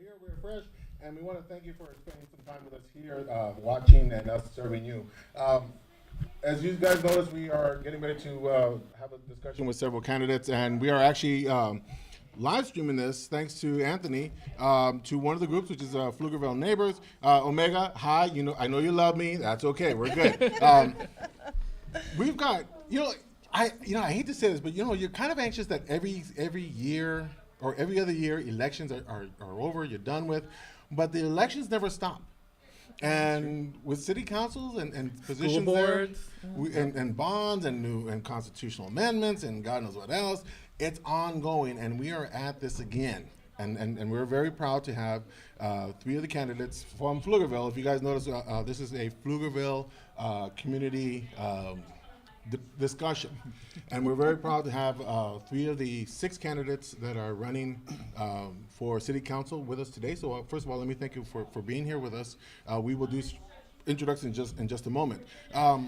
here, we're fresh, and we want to thank you for spending some time with us here, watching and us serving you. As you guys notice, we are getting ready to have a discussion with several candidates, and we are actually live streaming this thanks to Anthony to one of the groups, which is Pflugerville Neighbors. Omega, hi, I know you love me. That's okay. We're good. We've got, I hate to say this, but you're kind of anxious that every year or every other year elections are over, you're done with, but the elections never stop. And with city councils and positions there, and bonds and constitutional amendments and God knows what else, it's ongoing, and we are at this again. And we're very proud to have three of the candidates from Pflugerville. If you guys notice, this is a Pflugerville community discussion. And we're very proud to have three of the 6 candidates that are running for city council with us today. So first of all, let me thank you for being here with us. We will do introductions in just a moment.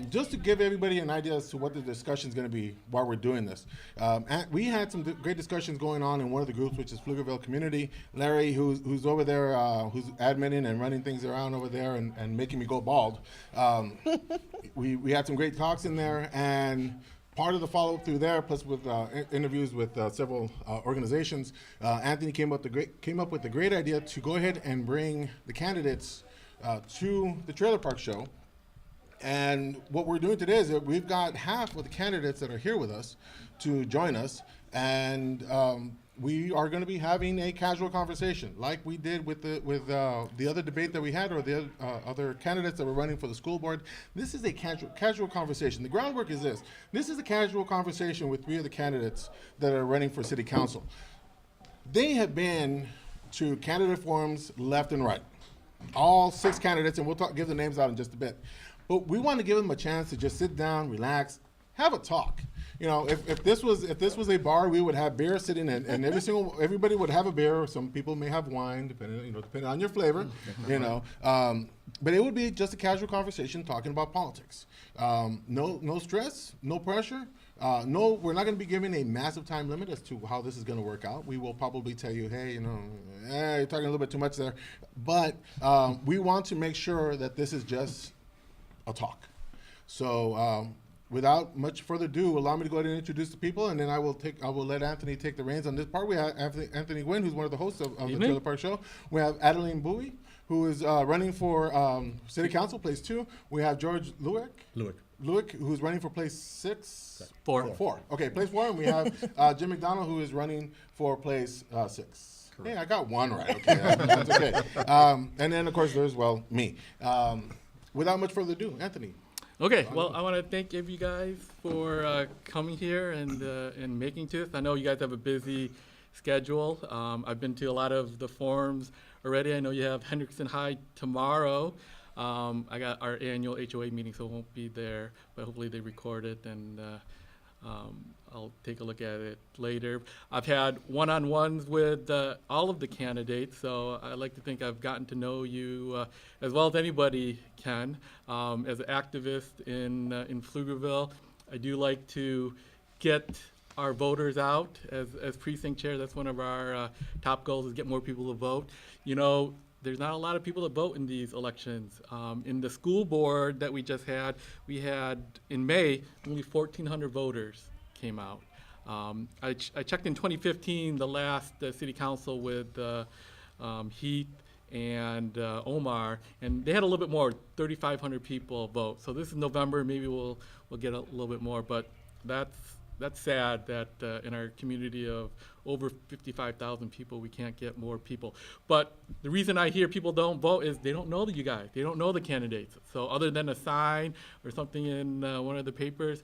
Just to give everybody an idea as to what the discussion is going to be while we're doing this. We had some great discussions going on in one of the groups, which is Pflugerville Community. Larry, who's over there, who's adminning and running things around over there and making me go bald. We had some great talks in there, and part of the follow-up through there, plus with interviews with several organizations, Anthony came up with the great idea to go ahead and bring the candidates to the Trailer Park Show. And what we're doing today is that we've got half of the candidates that are here with us to join us, and we are going to be having a casual conversation like we did with the other debate that we had, or the other candidates that were running for the school board. This is a casual conversation. The groundwork is this. This is a casual conversation with 3 of the candidates that are running for city council. They have been to candidate forums left and right. All 6 candidates, and we'll give the names out in just a bit. But we want to give them a chance to just sit down, relax, have a talk. If this was a bar, we would have beer sitting in, and everybody would have a beer. Or some people may have wine, depending on your flavor. But it would be just a casual conversation talking about politics. No stress, no pressure. No, we're not going to be giving a massive time limit as to how this is going to work out. We will probably tell you, hey, you're talking a little bit too much there. But we want to make sure that this is just a talk. So without much further ado, allow me to go ahead and introduce the people, and then I will let Anthony take the reins on this part. We have Anthony Nguyen, who's one of the hosts of the Trailer Park Show. We have Adeline Bui, who is running for City Council, place 2. We have George Lueck, who's running for place 6? 4. Okay, place 4. And we have Jim McDonald, who is running for place 6. Correct. Hey, I got 1 right. Okay, that's okay. And then, of course, there's, me. Without much further ado, Anthony. Okay, well, I want to thank you guys for coming here and making to this. I know you guys have a busy schedule. I've been to a lot of the forums already. I know you have Hendrickson High tomorrow. I got our annual HOA meeting, so I won't be there, but hopefully they record it, and I'll take a look at it later. I've had one-on-ones with all of the candidates, so I like to think I've gotten to know you as well as anybody can. As an activist in Pflugerville, I do like to get our voters out as precinct chair. That's one of our top goals, is get more people to vote. There's not a lot of people that vote in these elections. In the school board that we just had, we had in May, only 1,400 voters came out. I checked in 2015, the last city council with Heath and Omar, and they had a little bit more, 3,500 people vote. So this is November, maybe we'll get a little bit more, but that's sad that in our community of over 55,000 people, we can't get more people. But the reason I hear people don't vote is they don't know you guys. They don't know the candidates. So other than a sign or something in one of the papers,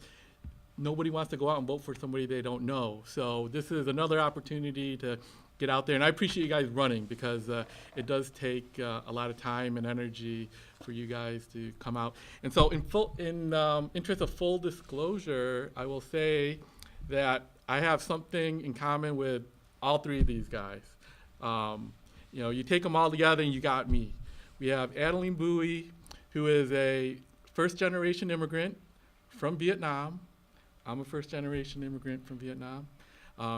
nobody wants to go out and vote for somebody they don't know. So this is another opportunity to get out there. And I appreciate you guys running, because it does take a lot of time and energy for you guys to come out. And so in interest of full disclosure, I will say that I have something in common with all 3 of these guys. You take them all together and you got me. We have Adeline Bui, who is a first-generation immigrant from Vietnam. I'm a first-generation immigrant from Vietnam.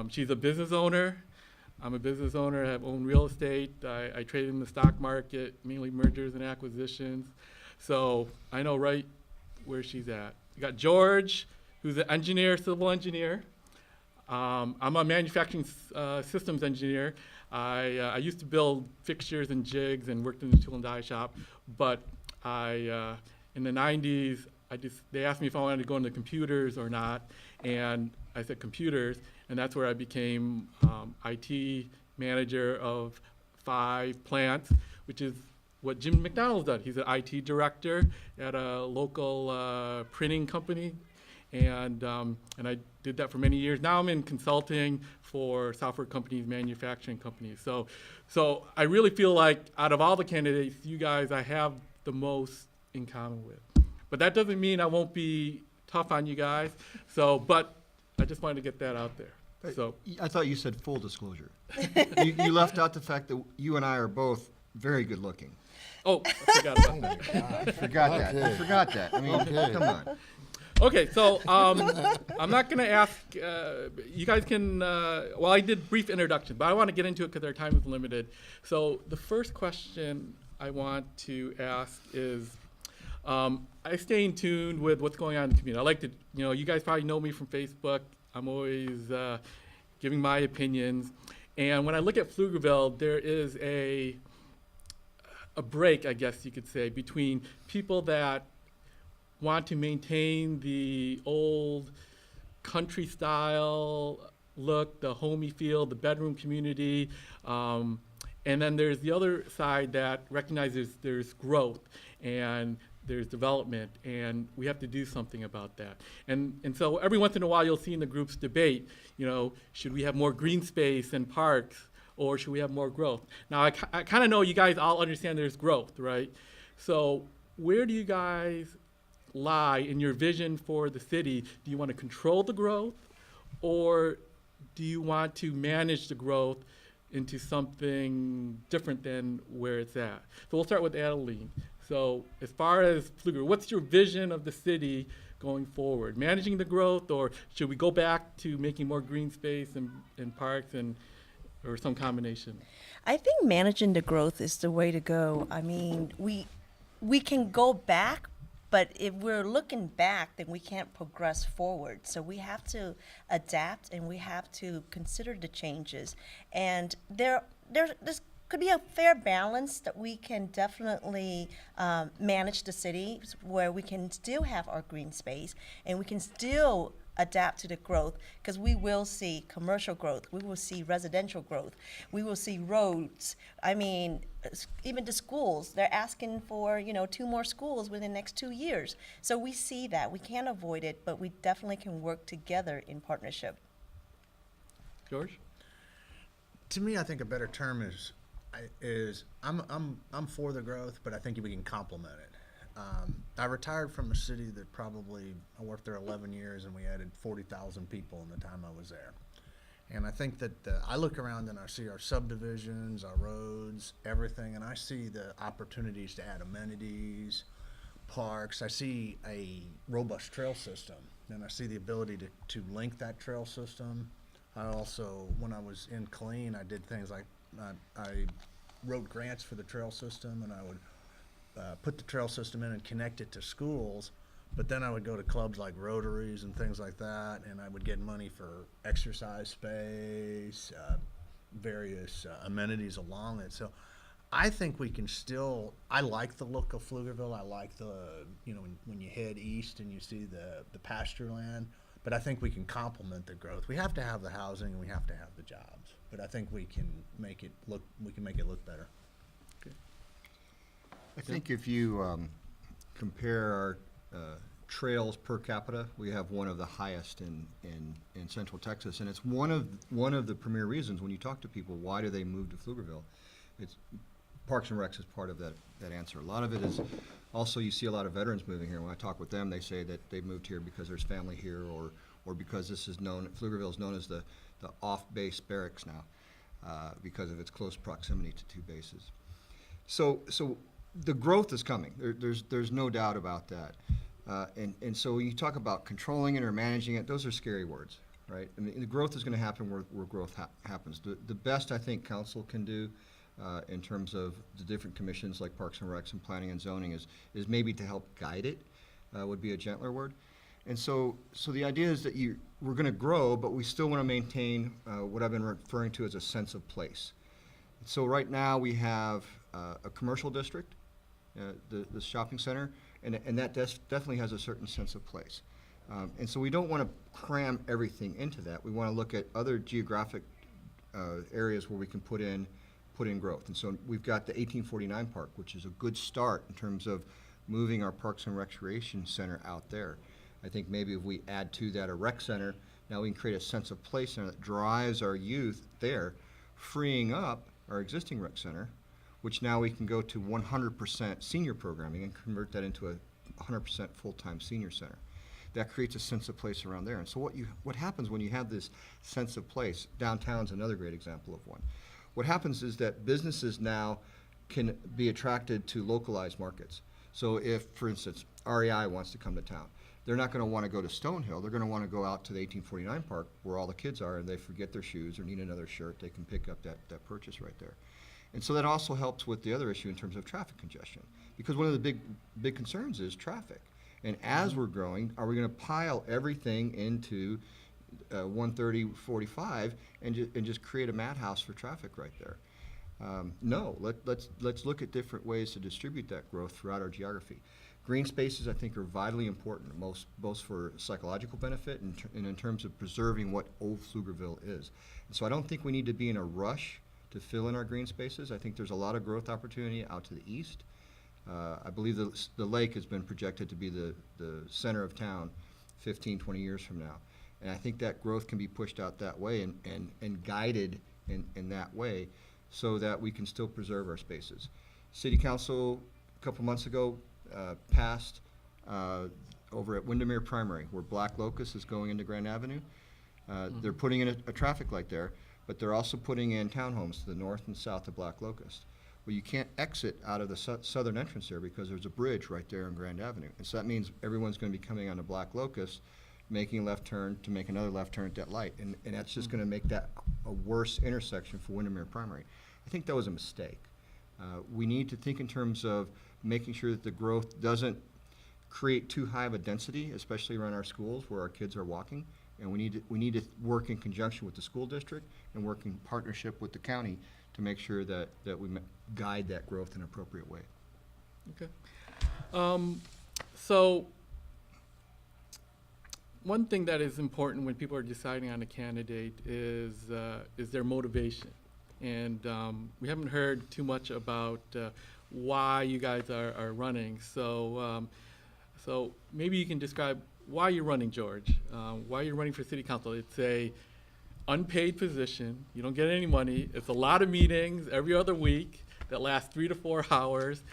She's a business owner. I'm a business owner. I own real estate. I trade in the stock market, mainly mergers and acquisitions. So I know right where she's at. You got George, who's an engineer, civil engineer. I'm a manufacturing systems engineer. I used to build fixtures and jigs and worked in the tool and die shop, but in the 90s, they asked me if I wanted to go into computers or not, and I said computers, and that's where I became IT manager of 5 plants, which is what Jim McDonald did. He's an IT director at a local printing company, and I did that for many years. Now I'm in consulting for software companies, manufacturing companies. So I really feel like out of all the candidates, you guys I have the most in common with. But that doesn't mean I won't be tough on you guys. But I just wanted to get that out there. So I thought you said full disclosure. You left out the fact that you and I are both very good looking. oh, I forgot about that. I forgot that. I forgot that. I mean, come on. Okay, so I'm not going to ask, you guys can, well, I did brief introduction, but I want to get into it because our time is limited. So the first question I want to ask is, I stay in tune with what's going on in the community. I like to, you guys probably know me from Facebook. I'm always giving my opinions. And when I look at Pflugerville, there is a break, I guess you could say, between people that want to maintain the old country style look, the homey feel, the bedroom community, and then there's the other side that recognizes there's growth and there's development, and we have to do something about that. And so every once in a while you'll see in the groups debate, should we have more green space and parks, or should we have more growth? Now I kind of know you guys all understand there's growth, right? So where do you guys lie in your vision for the city? Do you want to control the growth, or do you want to manage the growth into something different than where it's at? So we'll start with Adeline. So as far as Pfluger, what's your vision of the city going forward? Managing the growth, or should we go back to making more green space and parks or some combination? I think managing the growth is the way to go. I mean, we can go back, but if we're looking back, then we can't progress forward. So we have to adapt, and we have to consider the changes. And there's could be a fair balance that we can definitely manage the city where we can still have our green space and we can still adapt to the growth, because we will see commercial growth, we will see residential growth, we will see roads. I mean, even the schools, they're asking for 2 more schools within the next 2 years. So we see that. We can't avoid it, but we definitely can work together in partnership. George? To me, I think a better term is I'm for the growth, but I think we can complement it. I retired from a city that I worked there 11 years, and we added 40,000 people in the time I was there. And I think that I look around and I see our subdivisions, our roads, everything, and I see the opportunities to add amenities, parks. I see a robust trail system, and I see the ability to link that trail system. I also, when I was in Killeen, I did things like I wrote grants for the trail system, and I would put the trail system in and connect it to schools, but then I would go to clubs like Rotaries and things like that, and I would get money for exercise space, various amenities along it. So I think we can still, I like the look of Pflugerville. I like the, when you head east and you see the pasture land, but I think we can complement the growth. We have to have the housing and we have to have the jobs, but I think we can make it look better. I think if you compare our trails per capita, we have one of the highest in Central Texas, and it's one of the premier reasons when you talk to people, why do they move to Pflugerville? It's Parks and Recs is part of that answer. A lot of it is also you see a lot of veterans moving here. When I talk with them, they say that they moved here because there's family here, or because this is known. Pflugerville is known as the off-base barracks now because of its close proximity to 2 bases. So the growth is coming. There's no doubt about that. And so when you talk about controlling it or managing it, those are scary words. right? I mean, the growth is going to happen where growth happens. The best I think council can do in terms of the different commissions like Parks and Recs and Planning and Zoning is maybe to help guide it, would be a gentler word. And so the idea is that we're going to grow, but we still want to maintain what I've been referring to as a sense of place. So right now we have a commercial district, the shopping center, and that definitely has a certain sense of place. And so we don't want to cram everything into that. We want to look at other geographic areas where we can put in growth. And so we've got the 1849 Park, which is a good start in terms of moving our Parks and Recreation Center out there. I think maybe if we add to that a rec center, now we can create a sense of place center that drives our youth there, freeing up our existing rec center, which now we can go to 100% senior programming and convert that into a 100% full-time senior center. That creates a sense of place around there. And so what happens when you have this sense of place, downtown's another great example of one. What happens is that businesses now can be attracted to localized markets. So if, for instance, REI wants to come to town, they're not going to want to go to Stonehill. They're going to want to go out to the 1849 Park where all the kids are and they forget their shoes or need another shirt. They can pick up that purchase right there. And so that also helps with the other issue in terms of traffic congestion, because one of the big concerns is traffic. And as we're growing, are we going to pile everything into 130, 45 and just create a madhouse for traffic right there? No, let's look at different ways to distribute that growth throughout our geography. Green spaces, I think, are vitally important, both for psychological benefit and in terms of preserving what old Pflugerville is. And so I don't think we need to be in a rush to fill in our green spaces. I think there's a lot of growth opportunity out to the east. I believe the lake has been projected to be the center of town 15, 20 years from now. And I think that growth can be pushed out that way and guided in that way so that we can still preserve our spaces. City Council, a couple months ago, passed over at Windermere Primary, where Black Locust is going into Grand Avenue. They're putting in a traffic light there, but they're also putting in townhomes to the north and south of Black Locust. Well, you can't exit out of the southern entrance there because there's a bridge right there on Grand Avenue. And so that means everyone's going to be coming onto Black Locust, making a left turn to make another left turn at that light. And that's just going to make that a worse intersection for Windermere Primary. I think that was a mistake. We need to think in terms of making sure that the growth doesn't create too high of a density, especially around our schools where our kids are walking. And we need to work in conjunction with the school district and work in partnership with the county to make sure that we guide that growth in an appropriate way. Okay. So one thing that is important when people are deciding on a candidate is their motivation. And we haven't heard too much about why you guys are running. So maybe you can describe why you're running, George. Why you're running for city council. It's a unpaid position. You don't get any money. It's a lot of meetings every other week that last 3 to 4 hours,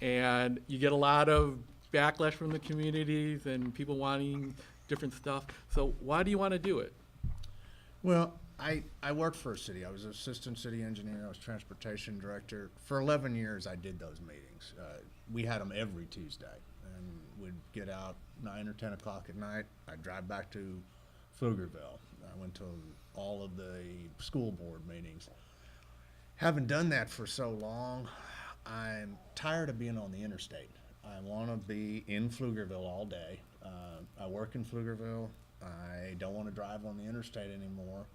and you get a lot of backlash from the communities and people wanting different stuff. So why do you want to do it? Well, I worked for a city. I was an assistant city engineer. I was transportation director. For 11 years, I did those meetings. We had them every Tuesday, and we'd get out 9 or 10 o'clock at night. I'd drive back to Pflugerville. I went to all of the school board meetings. Having done that for so long, I'm tired of being on the interstate. I want to be in Pflugerville all day. I work in Pflugerville. I don't want to drive on the interstate anymore.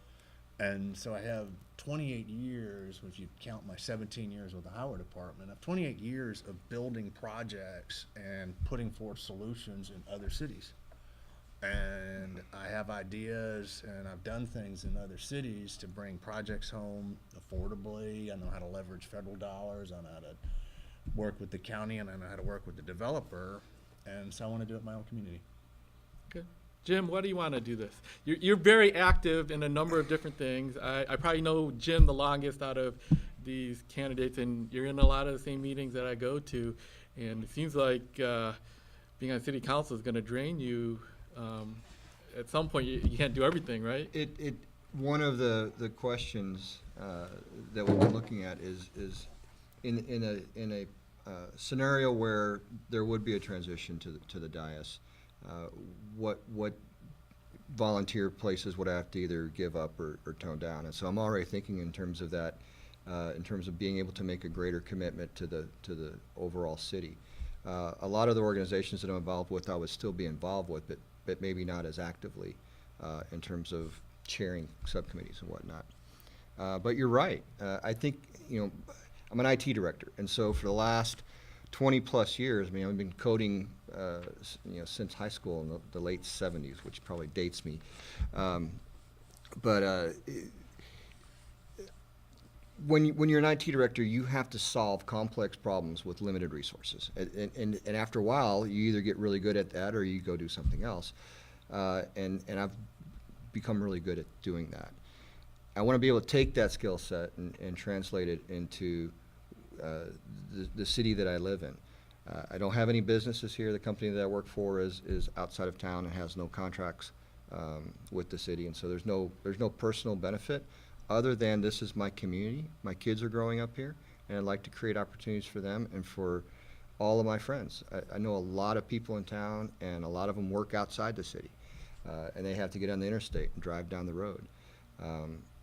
And so I have 28 years, if you count my 17 years with the highway department, I have 28 years of building projects and putting forth solutions in other cities. And I have ideas, and I've done things in other cities to bring projects home affordably. I know how to leverage federal dollars. I know how to work with the county, and I know how to work with the developer. And so I want to do it in my own community. Okay. Jim, why do you want to do this? You're very active in a number of different things. I probably know Jim the longest out of these candidates, and you're in a lot of the same meetings that I go to. And it seems like being on city council is going to drain you. At some point, you can't do everything, right? One of the questions that we've been looking at is in a scenario where there would be a transition to the dais. What volunteer places would I have to either give up or tone down. And so I'm already thinking in terms of that, in terms of being able to make a greater commitment to the overall city. A lot of the organizations that I'm involved with, I would still be involved with, but maybe not as actively in terms of chairing subcommittees and whatnot. But you're right. I think, I'm an IT director, and so for the last 20 plus years, I mean, I've been coding, since high school in the late 70s, which probably dates me. When you're an IT director, you have to solve complex problems with limited resources. And after a while, you either get really good at that or you go do something else. And I've become really good at doing that. I want to be able to take that skill set and translate it into the city that I live in. I don't have any businesses here. The company that I work for is outside of town and has no contracts with the city, and so there's no personal benefit other than this is my community. My kids are growing up here, and I'd like to create opportunities for them and for all of my friends. I know a lot of people in town, and a lot of them work outside the city, and they have to get on the interstate and drive down the road.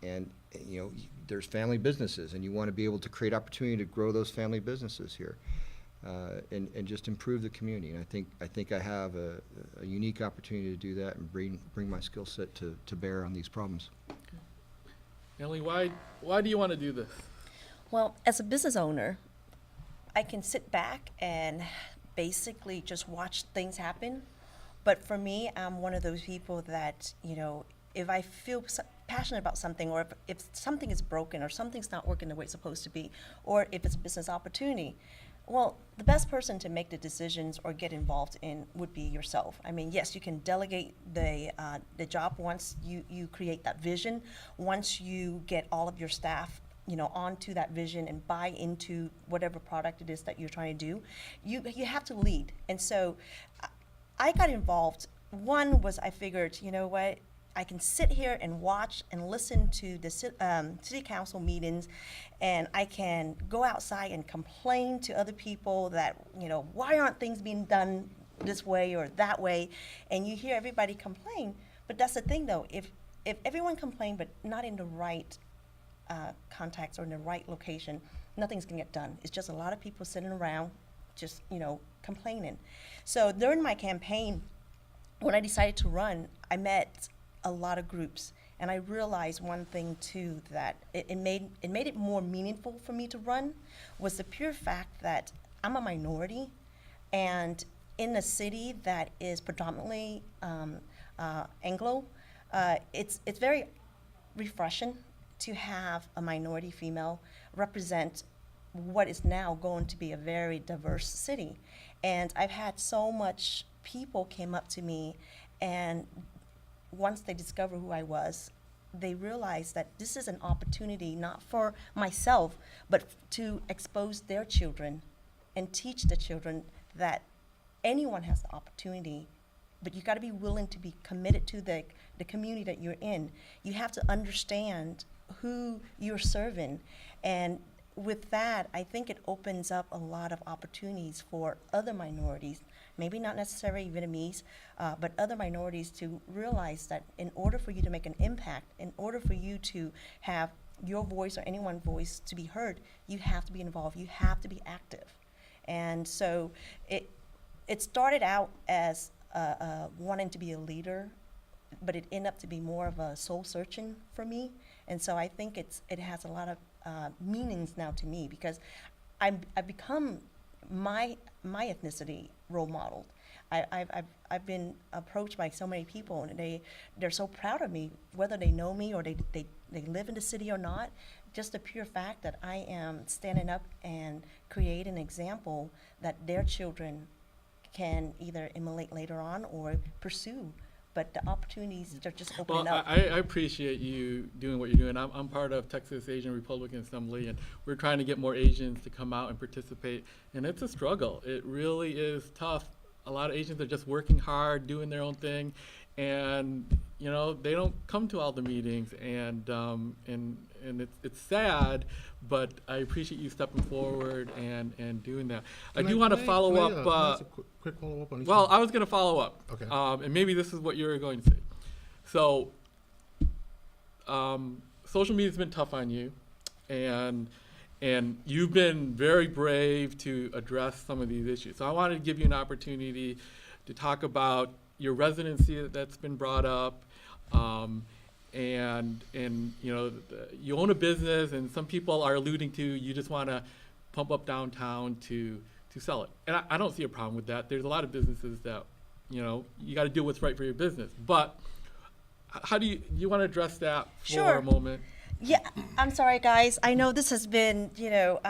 And there's family businesses, and you want to be able to create opportunity to grow those family businesses here, and just improve the community. And I think I have a unique opportunity to do that and bring my skill set to bear on these problems. Adeline, why do you want to do this? Well, as a business owner, I can sit back and basically just watch things happen. But for me, I'm one of those people that, if I feel passionate about something, or if something is broken, or something's not working the way it's supposed to be, or if it's a business opportunity, well, the best person to make the decisions or get involved in would be yourself. I mean, yes, you can delegate the job once you create that vision, once you get all of your staff onto that vision and buy into whatever product it is that you're trying to do. You have to lead. And so I got involved. One was I figured, you know what, I can sit here and watch and listen to the city council meetings, and I can go outside and complain to other people that, why aren't things being done this way or that way? And you hear everybody complain. But that's the thing, though. If everyone complained but not in the right context or in the right location, nothing's going to get done. It's just a lot of people sitting around just, complaining. So during my campaign, when I decided to run, I met a lot of groups, and I realized one thing too, that it made it more meaningful for me to run, was the pure fact that I'm a minority, and in a city that is predominantly Anglo, it's very refreshing to have a minority female represent what is now going to be a very diverse city. And I've had so much people came up to me, and once they discover who I was, they realize that this is an opportunity not for myself, but to expose their children and teach the children that anyone has the opportunity, but you got to be willing to be committed to the community that you're in. You have to understand who you're serving. And with that, I think it opens up a lot of opportunities for other minorities, maybe not necessarily Vietnamese, but other minorities, to realize that in order for you to make an impact, in order for you to have your voice or anyone's voice to be heard, you have to be involved, you have to be active. And so it started out as wanting to be a leader, but it ended up to be more of a soul searching for me. And so I think it has a lot of meanings now to me, because I've become my ethnicity role modeled. I've been approached by so many people, and they're so proud of me, whether they know me or they live in the city or not. Just the pure fact that I am standing up and create an example that their children can either emulate later on or pursue. But the opportunities are just opening up. I appreciate you doing what you're doing. I'm part of Texas Asian Republican Assembly, and we're trying to get more Asians to come out and participate. And it's a struggle. It really is tough. A lot of Asians are just working hard, doing their own thing, and they don't come to all the meetings. And it's sad, but I appreciate you stepping forward and doing that. I do want to follow up. Quick follow up on each Well, one? I was going to follow up. Okay. And maybe this is what you were going to say. So, social media's been tough on you, and you've been very brave to address some of these issues. So I wanted to give you an opportunity to talk about your residency that's been brought up, and you know, you own a business, and some people are alluding to you just want to pump up downtown to sell it. And I don't see a problem with that. There's a lot of businesses that, you know, you got to do what's right for your business. But how do you want to address that for Sure. a moment? Yeah, I'm sorry, guys. I know this has been, you know,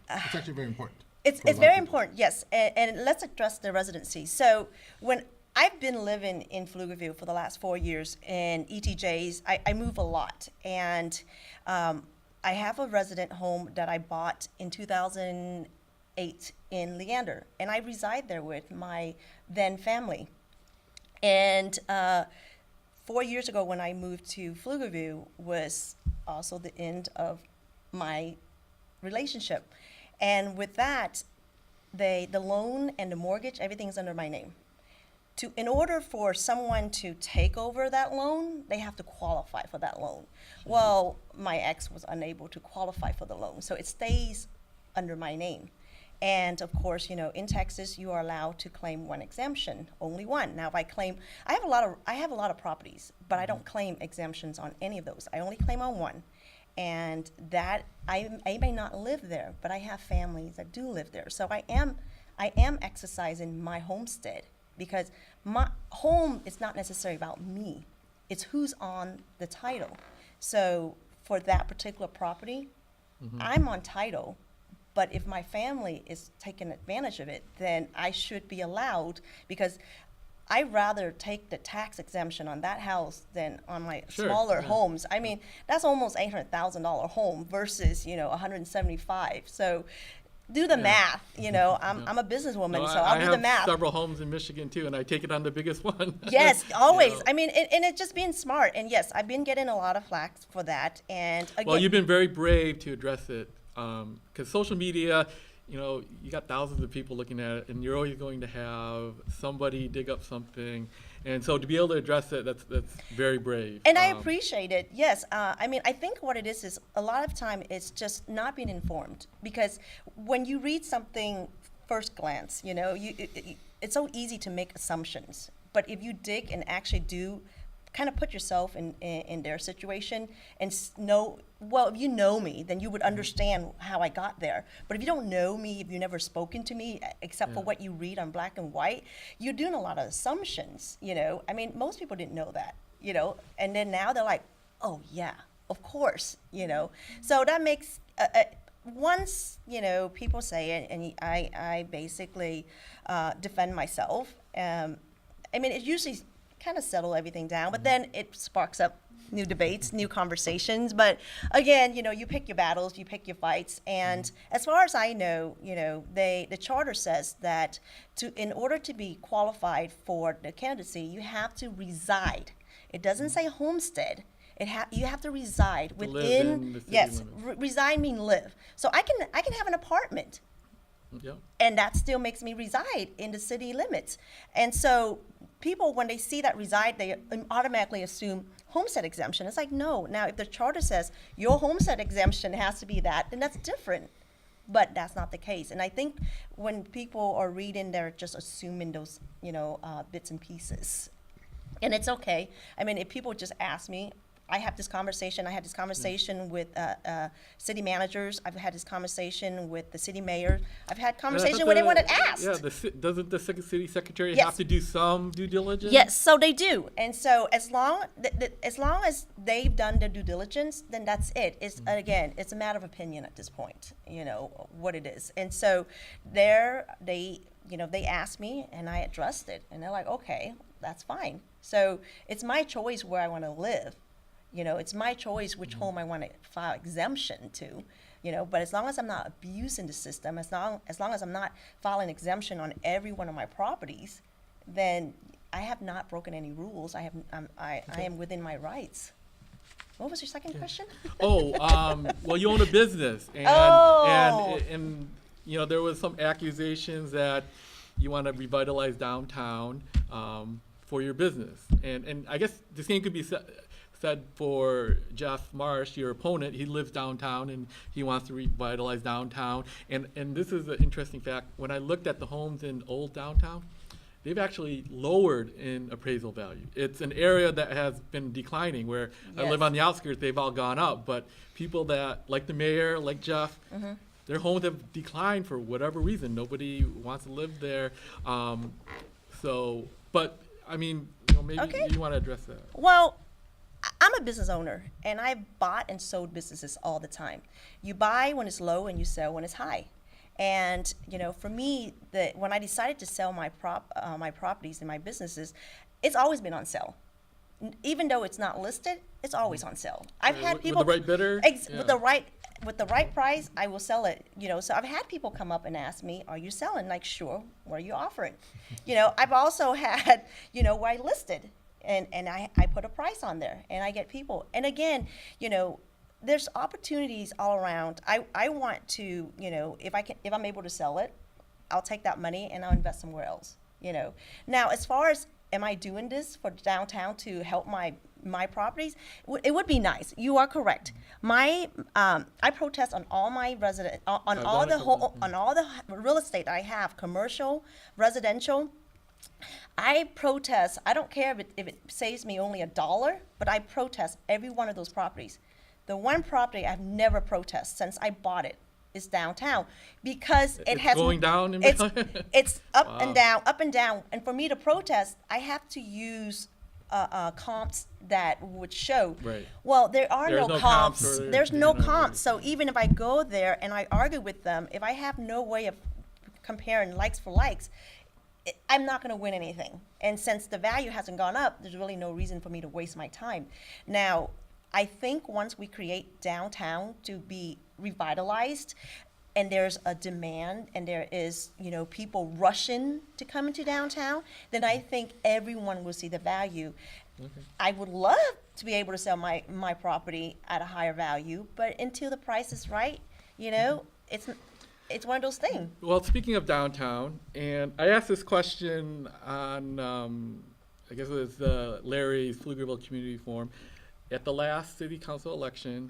It's actually very important. it's for a lot very of people. important, yes. And let's address the residency. So when I've been living in Pflugerville for the last 4 years in ETJs, I move a lot. And I have a resident home that I bought in 2008 in Leander. And I reside there with my then family. And 4 years ago when I moved to Pflugerville was also the end of my relationship. And with that, the loan and the mortgage, everything's under my name. In order for someone to take over that loan, they have to qualify for that loan. Well, my ex was unable to qualify for the loan, so it stays under my name. And of course, you know, in Texas, you are allowed to claim one exemption, only one. Now, if I claim, I have a lot of properties, but I don't claim exemptions on any of those. I only claim on one. And that, I may not live there, but I have families that do live there. So I am exercising my homestead, because my home is not necessarily about me. It's who's on the title. So for that particular property, I'm on title. But if my family is taking advantage of it, then I should be allowed, because I'd rather take the tax exemption on that house than on my Sure, smaller yeah. homes. I mean, that's almost $800,000 home versus, you know, 175. So do the math, you know, I'm a businesswoman, No, so I'll do the I math. have several homes in Michigan too, and I take it on the biggest one. Yes, You always. know. I mean, and it's just being smart. And yes, I've been getting a lot of flack for that. And again, Well, you've been very brave to address it, because social media, you know, you got thousands of people looking at it, and you're always going to have somebody dig up something, and so to be able to address it, that's very brave. And I appreciate it. Yes. I mean, I think what it is a lot of time it's just not being informed, because when you read something first glance, you know, it's so easy to make assumptions. But if you dig and actually do kind of put yourself in their situation and know, well, if you know me, then you would understand how I got there. But if you don't know me, if you've never spoken to me, except for what you read on black and white, you're doing a lot of assumptions, you know. I mean, most people didn't know that, you know. And then now they're like, oh, yeah, of course, you know. So that makes, once, you know, people say it, and I basically defend myself, I mean, it usually kind of settle everything down, but then it sparks up new debates, new conversations. But again, you know, you pick your battles, you pick your fights. And as far as I know, you know, the charter says that in order to be qualified for the candidacy, you have to reside. It doesn't say homestead. You have to reside live within. in the city Yes, limits. reside mean live. So I can have an apartment, Yep. and that still makes me reside in the city limits. And so people, when they see that reside, they automatically assume homestead exemption. It's like, no. Now, if the charter says your homestead exemption has to be that, then that's different. But that's not the case. And I think when people are reading, they're just assuming those, you know, bits and pieces. And it's okay. I mean, if people just ask me, I had this conversation with city managers. I've had this conversation with the city mayor. I've had conversation with anyone that asked. Yeah, doesn't the city secretary Yes. have to do some due diligence? Yes, so they do. And so as long as they've done their due diligence, then that's it. It's again, it's a matter of opinion at this point, you know, what it is. And so they asked me and I addressed it, and they're like, okay, that's fine. So it's my choice where I want to live. You know, it's my choice which home I want to file exemption to, you know, but as long as I'm not abusing the system, as long as I'm not filing exemption on every one of my properties, then I have not broken any rules. I am within my rights. What was your second question? Oh, well, you own a business, and Oh. and you know, there was some accusations that you want to revitalize downtown. for your business. And I guess the same could be said for Jeff Marsh, your opponent. He lives downtown and he wants to revitalize downtown. And this is an interesting fact. When I looked at the homes in old downtown, they've actually lowered in appraisal value. It's an area that has been declining where I live Yes. on the outskirts, they've all gone up. But people that, like the mayor, like Jeff, their homes have declined for whatever reason. Nobody wants to live there. But I mean, maybe Okay. you want to address that. Well, I'm a business owner, and I bought and sold businesses all the time. You buy when it's low and you sell when it's high. And for me, when I decided to sell my properties and my businesses, it's always been on sale. Even though it's not listed, it's always on sale. I've had With people the right bidder? with the right price, I will sell it. So I've had people come up and ask me, "Are you selling?" Like, sure. What are you offering? I've also had where I listed and I put a price on there and I get people. And again, there's opportunities all around. I want to, if I'm able to sell it, I'll take that money and I'll invest somewhere else. Now, as far as am I doing this for downtown to help my properties? It would be nice. You are correct. I protest on all my on all the real estate I have, commercial, residential. I protest. I don't care if it saves me only $1, but I protest every one of those properties. The one property I've never protested since I bought it is downtown because it It's has going down in it's up Wow. and down, up and down. And for me to protest, I have to use comps that would show. Right. Well, there are There's no no comps. comps or- There's no yeah, no, comps. right. So even if I go there and I argue with them, if I have no way of comparing likes for likes, I'm not going to win anything. And since the value hasn't gone up, there's really no reason for me to waste my time. Now, I think once we create downtown to be revitalized, and there's a demand, and there is, people rushing to come into downtown, then I think everyone will see the value. I would love to be able to sell my property at a higher value, but until the price is right, it's one of those things. Well, speaking of downtown, and I asked this question on, I guess it was Larry's Pflugerville Community Forum. At the last city council election,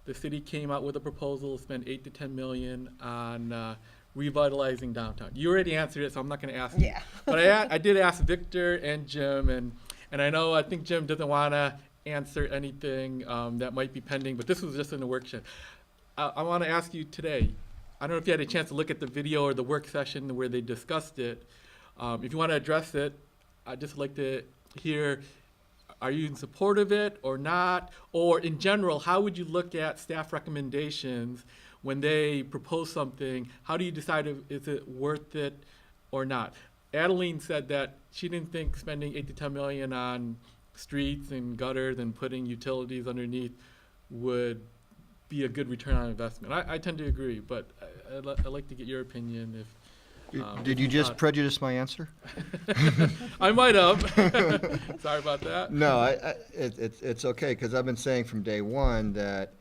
the city came out with a proposal to spend $8 to $10 million on revitalizing downtown. You already answered it, so I'm not going to ask you. Yeah. But I did ask Victor and Jim, and I think Jim doesn't want to answer anything that might be pending, but this was just in the workshop. I want to ask you today, I don't know if you had a chance to look at the video or the work session where they discussed it. If you want to address it, I'd just like to hear, are you in support of it or not? Or in general, how would you look at staff recommendations when they propose something? How do you decide if is it worth it or not? Adeline said that she didn't think spending $8 to $10 million on streets and gutters and putting utilities underneath would be a good return on investment. I tend to agree, but I'd like to get your opinion if Did you just prejudice my answer? I might have. Sorry about that. No, it's okay, because I've been saying from day one that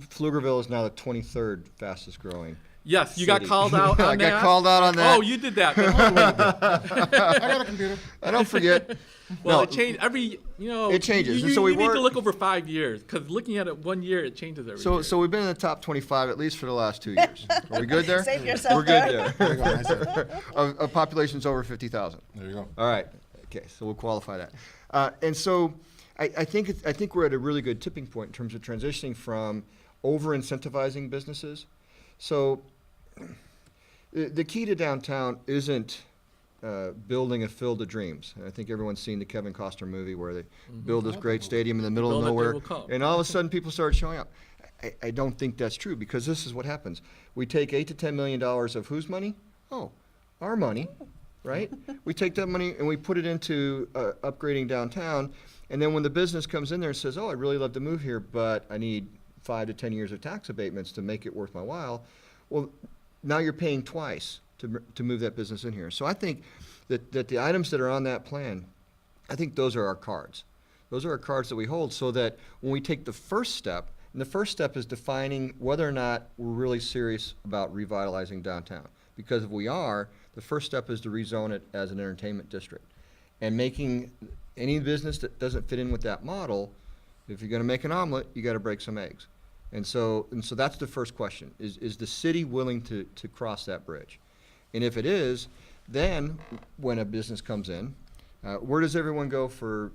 Pflugerville is now the 23rd fastest growing. Yes, you got City. called out on I that. got called out on that. Oh, you did that. I got a computer. I don't forget. Well, No, it changed every, It changes, You, and so we you need were- to look over 5 years, because looking at it 1 year, it changes every year. So we've been in the top 25 at least for the last 2 years. Are we good there? Save yourself We're good there. there. There you go, nice there. Of population's over 50,000. There you go. All right. Okay, so we'll qualify that. And so I think we're at a really good tipping point in terms of transitioning from over-incentivizing businesses. So the key to downtown isn't building a Field of Dreams. And I think everyone's seen the Kevin Costner movie where they build this great stadium in the middle of Build it, they nowhere, will come. and all of a sudden people start showing up. I don't think that's true, because this is what happens. We take $8 to $10 million of whose money? Oh, our money, right? We take that money and we put it into upgrading downtown, and then when the business comes in there and says, oh, I'd really love to move here, but I need 5 to 10 years of tax abatements to make it worth my while, well, now you're paying twice to move that business in here. So I think that the items that are on that plan, I think those are our cards. Those are our cards that we hold, so that when we take the first step, and the first step is defining whether or not we're really serious about revitalizing downtown. Because if we are, the first step is to rezone it as an entertainment district. And making any business that doesn't fit in with that model, if you're gonna make an omelet, you gotta break some eggs. And so that's the first question, is the city willing to cross that bridge? And if it is, then when a business comes in, where does everyone go for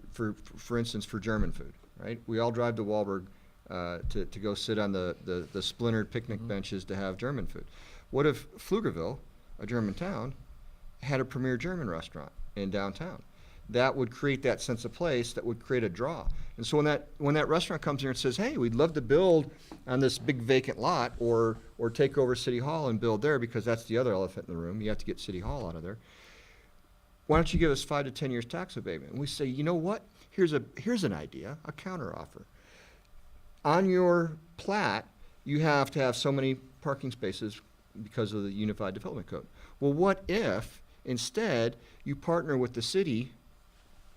instance, for German food, right? We all drive to Wahlberg to go sit on the splintered picnic benches to have German food. What if Pflugerville, a German town, had a premier German restaurant in downtown? That would create that sense of place, that would create a draw. And so when that restaurant comes here and says, hey, we'd love to build on this big vacant lot or take over City Hall and build there, because that's the other elephant in the room, you have to get City Hall out of there. Why don't you give us 5 to 10 years tax abatement? And we say, you know what? Here's an idea, a counteroffer. On your plat, you have to have so many parking spaces because of the Unified Development Code. Well, what if instead you partner with the city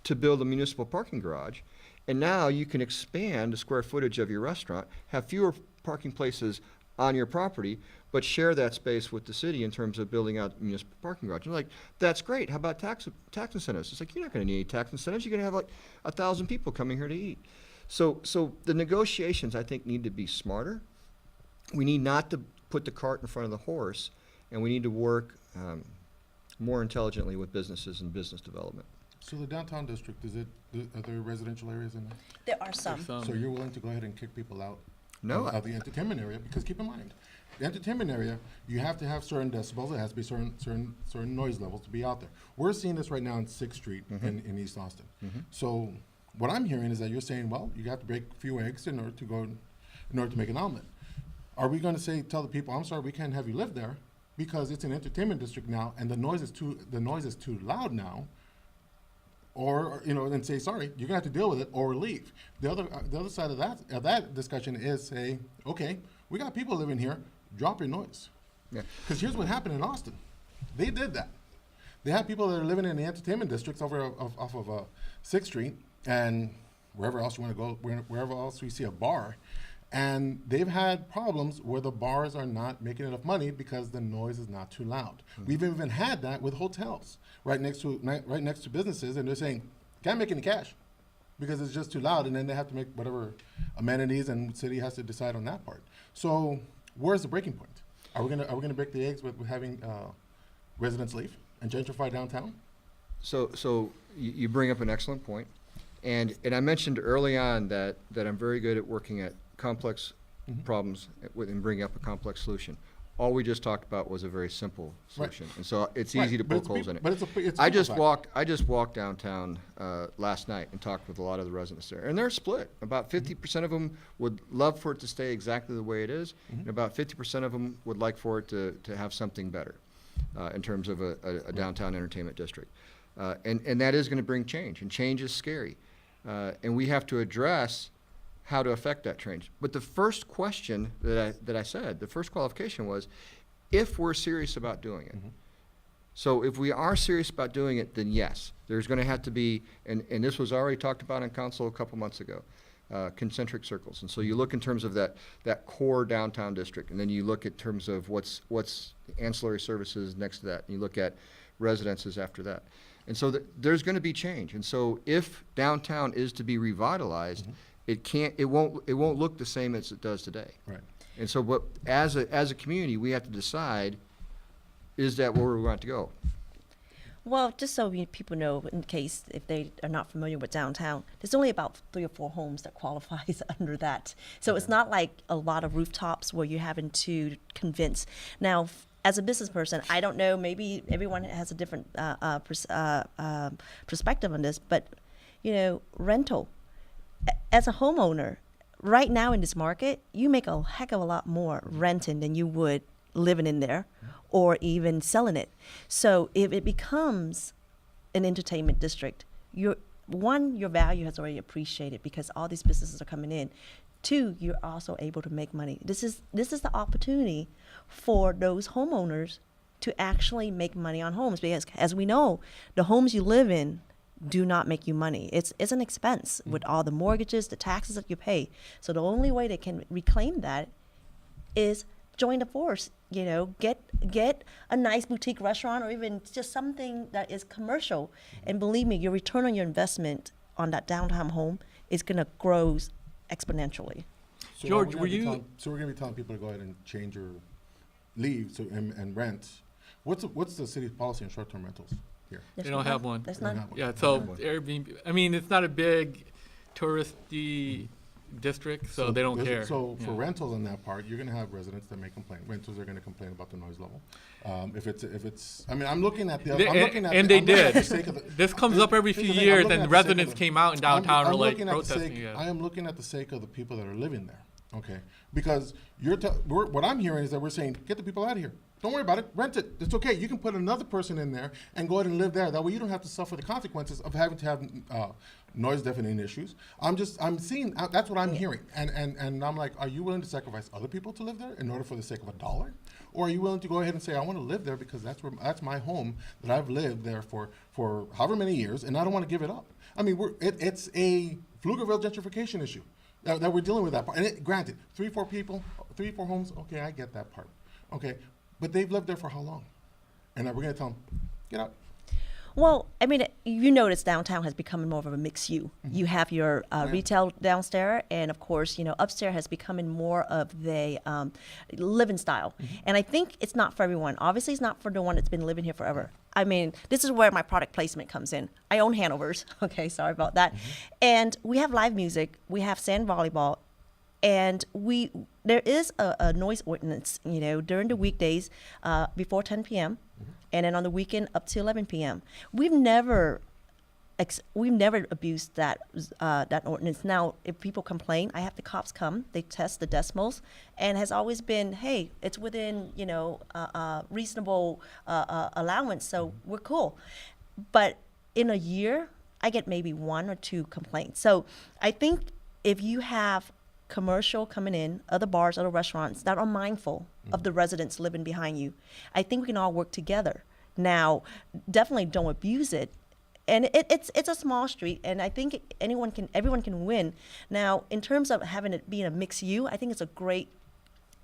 to build a municipal parking garage, and now you can expand the square footage of your restaurant, have fewer parking places on your property, but share that space with the city in terms of building out municipal parking garage. And like, that's great. How about tax incentives? It's like, you're not going to need any tax incentives. You're going to have like 1,000 people coming here to eat. So the negotiations, I think, need to be smarter. We need not to put the cart in front of the horse, and we need to work more intelligently with businesses and business development. So the downtown district, are there residential areas in there? There are some. So you're willing to go ahead and kick people out No, of the entertainment area? Because keep in mind, the entertainment area, you have to have certain decibels, it has to be certain noise levels to be out there. We're seeing this right now on 6th Street in East Austin. So what I'm hearing is that you're saying, well, you have to break a few eggs in order to make an omelet. Are we gonna tell the people, I'm sorry, we can't have you live there because it's an entertainment district now and the noise is too loud now? Or, and say, sorry, you're gonna have to deal with it or leave. The other side of that discussion is say, okay, we got people living here, drop your noise. Yeah. Because here's what happened in Austin. They did that. They had people that are living in the entertainment districts off of 6th Street and wherever else you wanna go, wherever else we see a bar. And they've had problems where the bars are not making enough money because the noise is not too loud. We've even had that with hotels right next to businesses, and they're saying, can't make any cash because it's just too loud, and then they have to make whatever amenities, and the city has to decide on that part. So where's the breaking point? Are we gonna break the eggs with having residents leave and gentrify downtown? So you bring up an excellent point. And I mentioned early on that I'm very good at working at complex problems and bringing up a complex solution. All we just talked about was a very simple solution. Right. And so it's easy to poke holes in it. But it's I just walked downtown last night and talked with a lot of the residents there. And they're split. About 50% of them would love for it to stay exactly the way it is. And about 50% of them would like for it to have something better in terms of a downtown entertainment district. And that is going to bring change. And change is scary. And we have to address how to affect that change. But the first question that I said, the first qualification was, if we're serious about doing it. So if we are serious about doing it, then yes, there's going to have to be, and this was already talked about in council a couple months ago, concentric circles. And so you look in terms of that core downtown district, and then you look in terms of what's ancillary services next to that, and you look at residences after that. And so there's going to be change. And so if downtown is to be revitalized, it won't look the same as it does today. Right. And so as a community, we have to decide, is that where we want to go? Well, just so people know, in case if they are not familiar with downtown, there's only about 3 or 4 homes that qualifies under that. So it's not like a lot of rooftops where you're having to convince. Now, as a business person, I don't know, maybe everyone has a different perspective on this, but, rental. As a homeowner, right now in this market, you make a heck of a lot more renting than you would living in there or even selling it. So if it becomes an entertainment district, your value has already appreciated because all these businesses are coming in. 2, you're also able to make money. This is the opportunity for those homeowners to actually make money on homes, because as we know, the homes you live in do not make you money. It's an expense with all the mortgages, the taxes that you pay. So the only way they can reclaim that is join the force. You know, get a nice boutique restaurant or even just something that is commercial. And believe me, your return on your investment on that downtown home is going to grow exponentially. So George, we're were gonna be you- telling- So we're gonna be telling people to go ahead and change or leave and rent. What's the city's policy on short-term rentals here? They don't have one. There's They don't none. have one. Yeah, so Yeah. Airbnb, I mean, it's not a big touristy district, so they don't there's- care. So for Yeah. rentals on that part, you're gonna have residents that may complain. Renters are gonna complain about the noise level. If it's, I mean, I'm looking at the, They- I'm looking at. and the- they I'm looking at did. the sake of the- This comes up every Here's few the thing, I'm years, looking and at the sake of residents the- came out in downtown I'm or like looking at the protesting. sake- Yeah. I am looking at the sake of the people that are living there, okay? Because what I'm hearing is that we're saying, get the people out of here. Don't worry about it, rent it, it's okay. You can put another person in there and go ahead and live there. That way you don't have to suffer the consequences of having to have noise deafening issues. I'm seeing, that's what I'm hearing. And I'm like, are you willing to sacrifice other people to live there in order for the sake of $1? Or are you willing to go ahead and say, I want to live there because that's my home that I've lived there for however many years, and I don't want to give it up. I mean, it's a Pflugerville gentrification issue that we're dealing with that part. And granted, 3-4 people, 3-4 homes, okay, I get that part. Okay, but they've lived there for how long? And we're going to tell them, get out. Well, I mean, you notice downtown has become more of a mixed use. You have your retail downstairs, and of course, you know, upstairs has become more of the living style. And I think it's not for everyone. Obviously, it's not for the one that's been living here forever. I mean, this is where my product placement comes in. I own Hanover's. Okay, sorry about that. And we have live music. We have sand volleyball. And there is a noise ordinance, you know, during the weekdays before 10 p.m. And then on the weekend up to 11 p.m. We've never abused that ordinance. Now, if people complain, I have the cops come. They test the decimals, and has always been, hey, it's within reasonable allowance, so we're cool. But in a year, I get maybe 1 or 2 complaints. So I think if you have commercial coming in, other bars, other restaurants that are mindful of the residents living behind you, I think we can all work together. Now, definitely don't abuse it. And it's a small street, and I think everyone can win. Now, in terms of having it being a mixed use, I think it's a great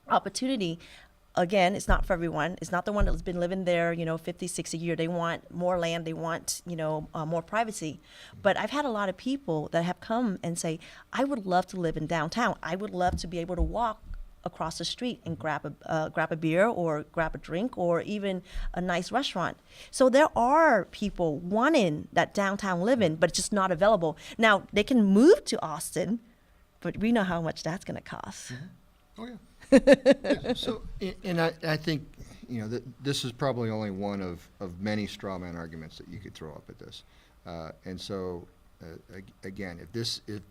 opportunity. Again, it's not for everyone. It's not the one that's been living there, 50, 60 years. They want more land. They want, more privacy. But I've had a lot of people that have come and say, I would love to live in downtown. I would love to be able to walk across the street and grab a beer or grab a drink or even a nice restaurant. So there are people wanting that downtown living, but it's just not available. Now, they can move to Austin, but we know how much that's going to cost. Oh, yeah. So, and I think, this is probably only one of many straw man arguments that you could throw up at this. And so, again, if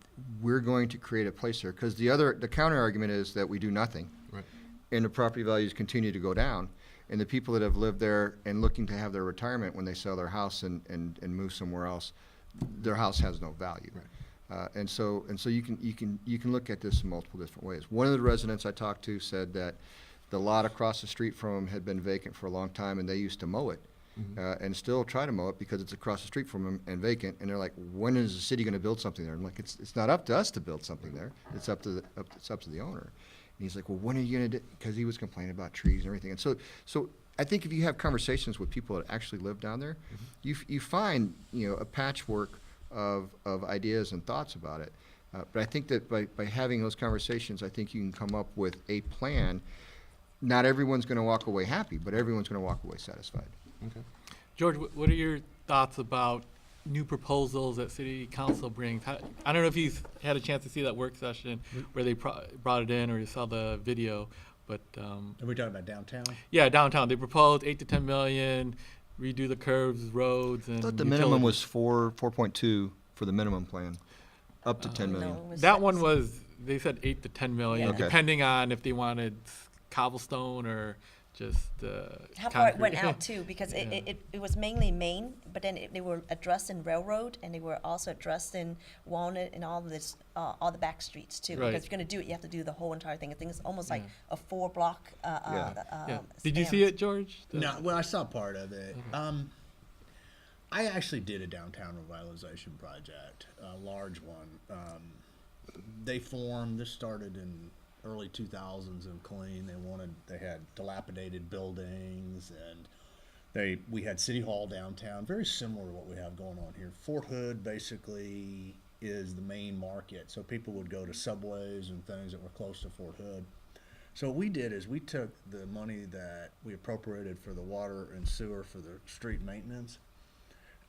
we're going to create a place there, because the counter argument is that we do nothing. Right. And the property values continue to go down. And the people that have lived there and looking to have their retirement when they sell their house and move somewhere else, their house has no value. Right. And so you can look at this in multiple different ways. One of the residents I talked to said that the lot across the street from them had been vacant for a long time, and they used to mow it, and still try to mow it because it's across the street from them and vacant. And they're like, when is the city going to build something there? I'm like, it's not up to us to build something there. It's up to the owner. And he's like, well, when are you going to do? Because he was complaining about trees and everything. And so I think if you have conversations with people that actually live down there, you find a patchwork of ideas and thoughts about it. But I think that by having those conversations, I think you can come up with a plan. Not everyone's going to walk away happy, but everyone's going to walk away satisfied. Okay. George, what are your thoughts about new proposals that City Council brings? I don't know if you've had a chance to see that work session where they brought it in, or you saw the video, but Are we talking about downtown? yeah, downtown. They proposed 8 to 10 million, redo the curbs, roads, and I thought the minimum utilities. was 4.2 for the minimum plan, up to 10 No, million. it was That 6. one was, they said 8 to 10 million, Yeah. Okay. depending on if they wanted cobblestone or just How far it concrete. went out too, because Yeah. it was mainly Main, but then they were addressed in Railroad, and they were also addressed in Walnut and all the back streets too. Right. Because if you're gonna do it, you have to do the whole entire thing. I think it's almost like Yeah. a 4-block. Yeah. Did you span. see it, George? No, well, I saw part of it. I actually did a downtown revitalization project, a large one. This started in early 2000s in clean. They had dilapidated buildings, and we had City Hall downtown, very similar to what we have going on here. Fort Hood basically is the main market, so people would go to Subways and things that were close to Fort Hood. So what we did is we took the money that we appropriated for the water and sewer for the street maintenance,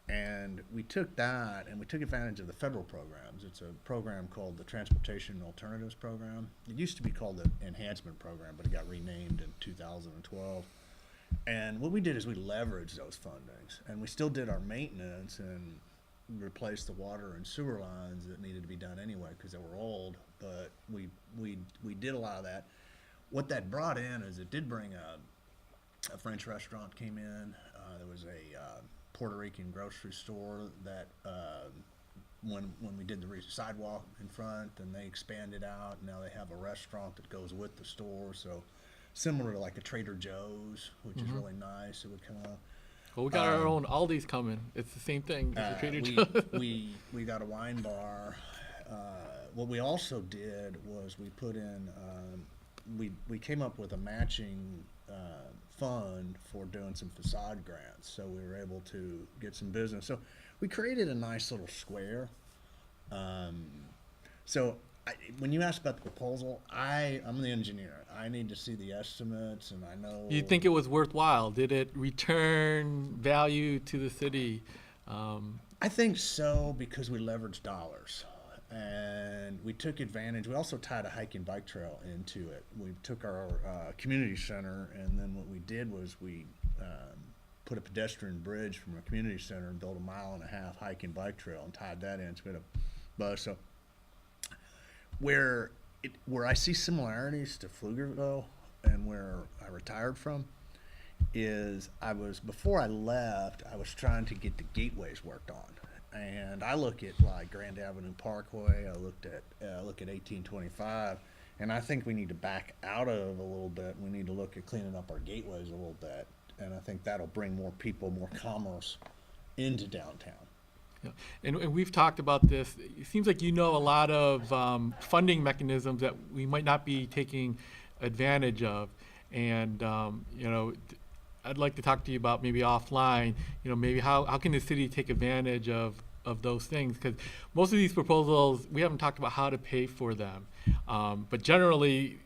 and we took that and we took advantage of the federal programs. It's a program called the Transportation Alternatives Program. It used to be called the Enhancement Program, but it got renamed in 2012. And what we did is we leveraged those fundings, and we still did our maintenance and replaced the water and sewer lines that needed to be done anyway because they were old, but we did a lot of that. What that brought in is it did bring a French restaurant came in. There was a Puerto Rican grocery store that when we did the sidewalk in front, and they expanded out. Now they have a restaurant that goes with the store, so similar to like a Trader Joe's, which is really nice. It would come up. Well, we got our own Aldi's coming. It's the same thing as the Trader Joe's. we got a wine bar. What we also did was we put in we came up with a matching fund for doing some facade grants, so we were able to get some business. So we created a nice little square. When you asked about the proposal, I'm the engineer. I need to see the estimates, and I know. You think it was worthwhile? Did it return value to the city? I think so, because we leveraged dollars. And we took advantage. We also tied a hiking bike trail into it. We took our community center, and then what we did was we put a pedestrian bridge from a community center and built a 1.5 mile hiking bike trail and tied that in. So we had a bus. So where I see similarities to Pflugerville and where I retired from is before I left, I was trying to get the gateways worked on. And I look at like Grand Avenue Parkway. I look at 1825, and I think we need to back out of a little bit. We need to look at cleaning up our gateways a little bit, and I think that'll bring more people, more commerce into downtown. Yeah. And we've talked about this. It seems like you know a lot of funding mechanisms that we might not be taking advantage of, and I'd like to talk to you about maybe offline, maybe how can the city take advantage of those things? Because most of these proposals, we haven't talked about how to pay for them. But generally,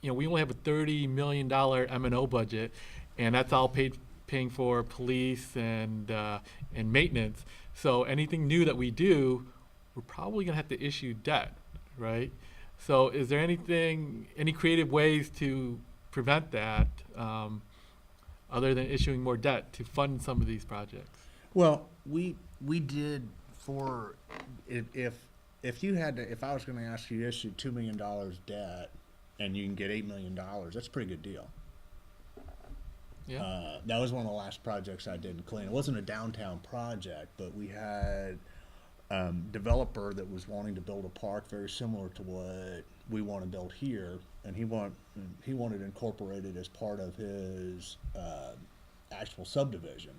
we only have a $30 million M&O budget, and that's all paying for police and maintenance. So anything new that we do, we're probably gonna have to issue debt, right? So is there any creative ways to prevent that? Other than issuing more debt to fund some of these projects? Well, we did for if you had to, if I was going to ask you to issue $2 million debt and you can get $8 million, that's a pretty good deal. Yeah. That was one of the last projects I did in Clean. It wasn't a downtown project, but we had developer that was wanting to build a park very similar to what we want to build here, and he wanted incorporated as part of his actual subdivision.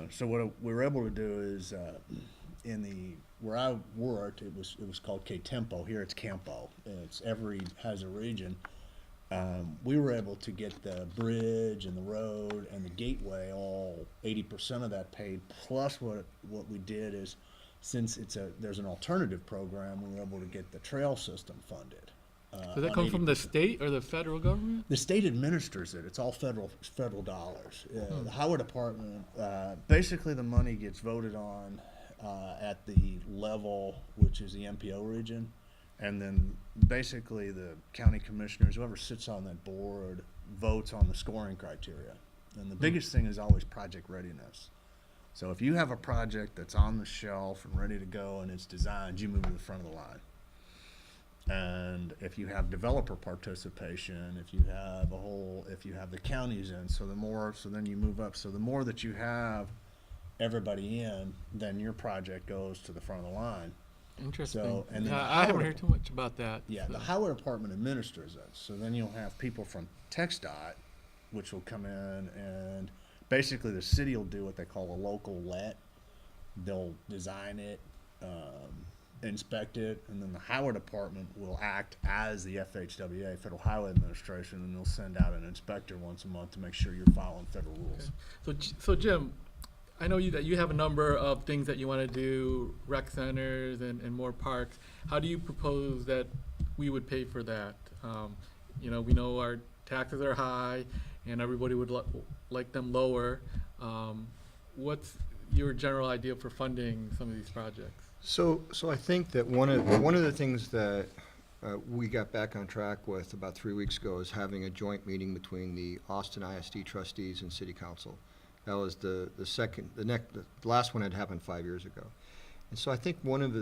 So what we were able to do is where I worked, it was called K-Tempo. Here it's Campo. Has a region. We were able to get the bridge and the road and the gateway, all 80% of that paid. Plus what we did is, since there's an alternative program, we were able to get the trail system funded. Does that come from the state or the federal government? The state administers it. It's all federal dollars. The highway department, basically the money gets voted on at the level, which is the MPO region, and then basically the county commissioners, whoever sits on that board, votes on the scoring criteria. And the biggest thing is always project readiness. So if you have a project that's on the shelf and ready to go and it's designed, you move to the front of the line. And if you have developer participation, if you have the counties in, so then you move up. So the more that you have everybody in, then your project goes to the front of the line. Interesting. So, and then I haven't heard too much about that. Yeah, so. The highway department administers it. So then you'll have people from TxDOT, which will come in, and basically the city will do what they call a local let. They'll design it, inspect it, and then the highway department will act as the FHWA, Federal Highway Administration, and they'll send out an inspector once a month to make sure you're following federal rules. So Jim, I know that you have a number of things that you want to do, rec centers and more parks. How do you propose that we would pay for that? We know our taxes are high, and everybody would like them lower. What's your general idea for funding some of these projects? So I think that one of the things that we got back on track with about 3 weeks ago is having a joint meeting between the Austin ISD trustees and City Council. That was the last one had happened 5 years ago. And so I think one of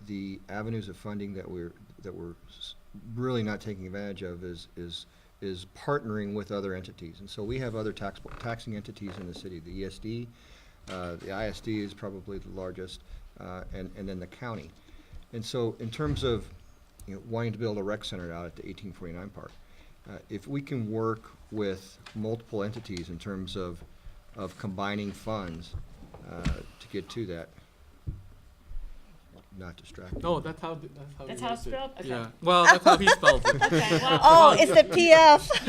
the avenues of funding that we're really not taking advantage of is partnering with other entities. And so we have other taxing entities in the city, the ESD, the ISD is probably the largest, and then the county. And so in terms of wanting to build a rec center out at the 1849 Park, if we can work with multiple entities in terms of combining funds to get to that, not distracted. No, that's how That's he how wrote it's spelled? it. Okay. Yeah. Well, that's how he spells it. Okay, well, Oh, it's the PF.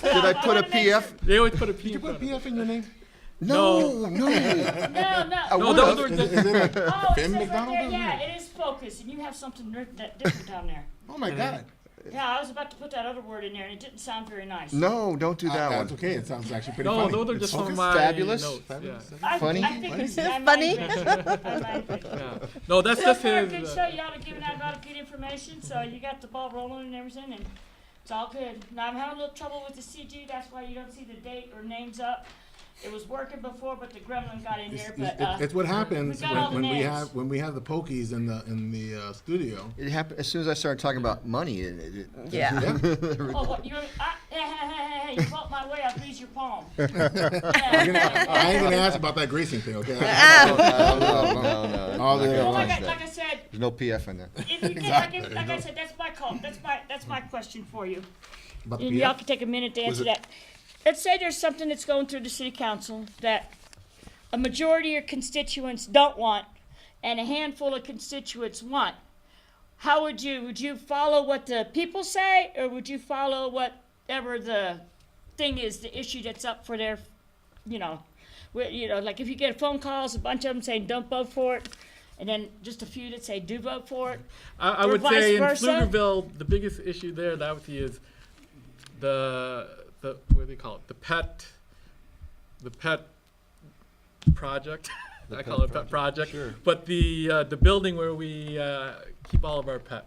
Did I put a PF? They always put a P Did you in put front of it. PF in your name? No. no. No, those were just, Is it like Oh, it Finn says right McDonald? there, yeah, it is focus, and you have something different down there. Oh my God. Yeah, I was about to put that other word in there, and it didn't sound very nice. No, don't do that That's one. okay. It sounds actually pretty no, funny. those are just Focus? from my Fabulous. notes. Fabulous. Funny? I think it's I Funny? might have Yeah. No, that's So just far, his. good show. Y'all are giving out a lot of good information, so you got the ball rolling and everything, and it's all good. Now, I'm having a little trouble with the CG. That's why you don't see the date or names up. It was working before, but the gremlin got in here. But It's what happens we got all the when we names. have the pokies in the studio. It happened as soon as I started talking about money. Yeah. Oh, what you? Hey, you bought my way. I'll grease your palm. I ain't gonna ask about that gracing thing, okay? No. All the Well, other like ones. I said, There's no PF in there. if you get, like I said, that's my call. That's my question for you. About the And y'all PF? can take a minute to Was answer it- that. Let's say there's something that's going through the city council that a majority of constituents don't want, and a handful of constituents want. How would you follow what the people say, or would you follow whatever the thing is, the issue that's up for their, like if you get phone calls, a bunch of them saying don't vote for it, and then just a few that say do vote for it. I or would vice say in versa? Pflugerville, the biggest issue there, that obviously is the what do they call it? The pet project. I call it pet project. Sure. But the building where we keep all of our pets.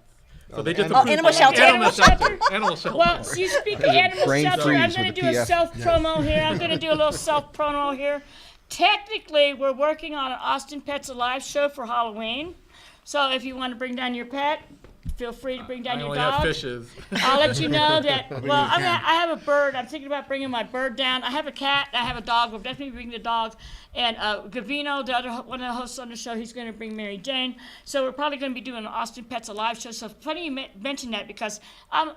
So they just animal- approved animal shelter. Animal shelter. Animal shelter. Well, so you speak of animal brain shelter. freeze I'm going with to the do a PF. self-promo here. I'm going to do a little self-promo here. Technically, we're working on an Austin Pets Alive show for Halloween. So if you want to bring down your pet, feel free to bring down I your only dog. have fishes. I'll let you know that. Well, your cat. I have a bird. I'm thinking about bringing my bird down. I have a cat. I have a dog. We'll definitely bring the dogs. And Gavino, one of the hosts on the show, he's going to bring Mary Jane. So we're probably going to be doing an Austin Pets Alive show. So funny you mention that because I'm